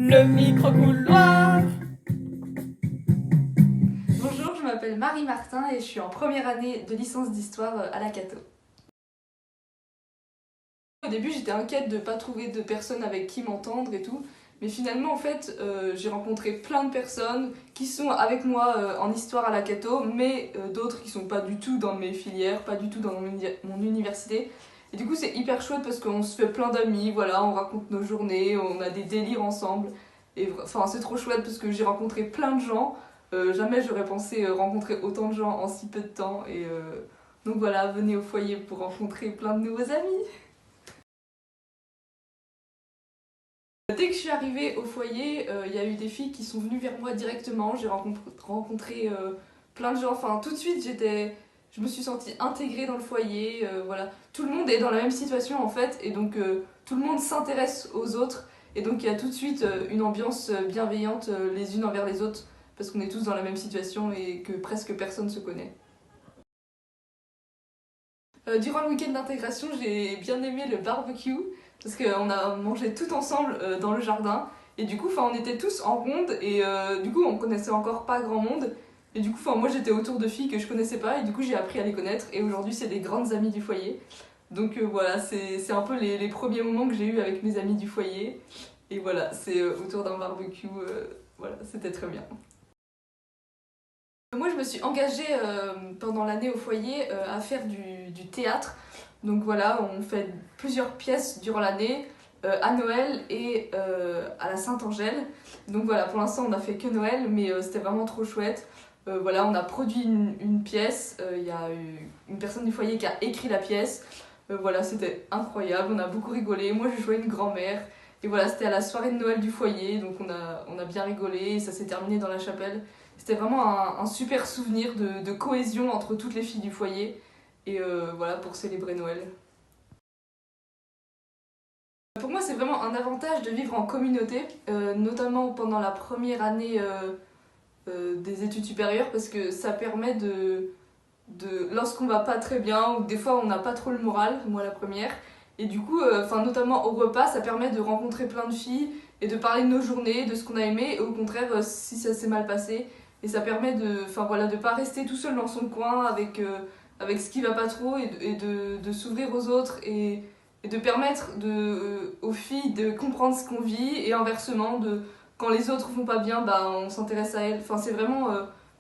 Le micro-couloir. Bonjour, je m'appelle Marie Martin et je suis en première année de licence d'histoire à la Cato. Au début, j'étais inquiète de ne pas trouver de personnes avec qui m'entendre et tout, mais finalement, en fait, j'ai rencontré plein de personnes qui sont avec moi en histoire à la Cato, mais d'autres qui sont pas du tout dans mes filières, pas du tout dans mon université. Et du coup, c'est hyper chouette parce qu'on se fait plein d'amis, voilà, on raconte nos journées, on a des délires ensemble. Et enfin, c'est trop chouette parce que j'ai rencontré plein de gens. Jamais j'aurais pensé rencontrer autant de gens en si peu de temps. Et donc voilà, venez au foyer pour rencontrer plein de nouveaux amis. Dès que je suis arrivée au foyer, il y a eu des filles qui sont venues vers moi directement. J'ai rencontré plein de gens. Enfin, tout de suite, je me suis sentie intégrée dans le foyer. Voilà. Tout le monde est dans la même situation en fait, et donc tout le monde s'intéresse aux autres. Et donc il y a tout de suite une ambiance bienveillante les unes envers les autres, parce qu'on est tous dans la même situation et que presque personne se connaît. Durant le week-end d'intégration, j'ai bien aimé le barbecue parce qu'on a mangé tout ensemble dans le jardin et du coup, on était tous en ronde et du coup, on connaissait encore pas grand monde. Et du coup, moi j'étais autour de filles que je connaissais pas et du coup, j'ai appris à les connaître et aujourd'hui, c'est des grandes amies du foyer. Donc voilà, c'est un peu les premiers moments que j'ai eu avec mes amis du foyer. Et voilà, c'est autour d'un barbecue, voilà, c'était très bien. Moi, je me suis engagée pendant l'année au foyer à faire du théâtre. Donc voilà, on fait plusieurs pièces durant l'année, à Noël et à la Sainte-Angèle. Donc voilà, pour l'instant, on n'a fait que Noël, mais c'était vraiment trop chouette. Voilà, on a produit une pièce, il y a une personne du foyer qui a écrit la pièce. Voilà, c'était incroyable, on a beaucoup rigolé. Moi, j'ai joué une grand-mère. Et voilà, c'était à la soirée de Noël du foyer, donc on a bien rigolé et ça s'est terminé dans la chapelle. C'était vraiment un super souvenir de cohésion entre toutes les filles du foyer. Et voilà, pour célébrer Noël. Pour moi, c'est vraiment un avantage de vivre en communauté, notamment pendant la première année des études supérieures, parce que ça permet lorsqu'on va pas très bien, ou des fois on n'a pas trop le moral, moi la première, et du coup, notamment au repas, ça permet de rencontrer plein de filles et de parler de nos journées, de ce qu'on a aimé, et au contraire, si ça s'est mal passé, et ça permet de pas rester tout seul dans son coin avec ce qui va pas trop, et de s'ouvrir aux autres, et de permettre aux filles de comprendre ce qu'on vit, et inversement, quand les autres vont pas bien, bah, on s'intéresse à elles. Enfin, c'est vraiment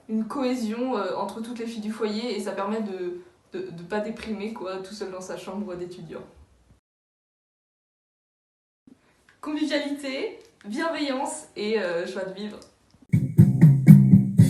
une cohésion entre toutes les filles du foyer et ça permet de pas déprimer quoi, tout seul dans sa chambre d'étudiant. Convivialité, bienveillance et joie de vivre.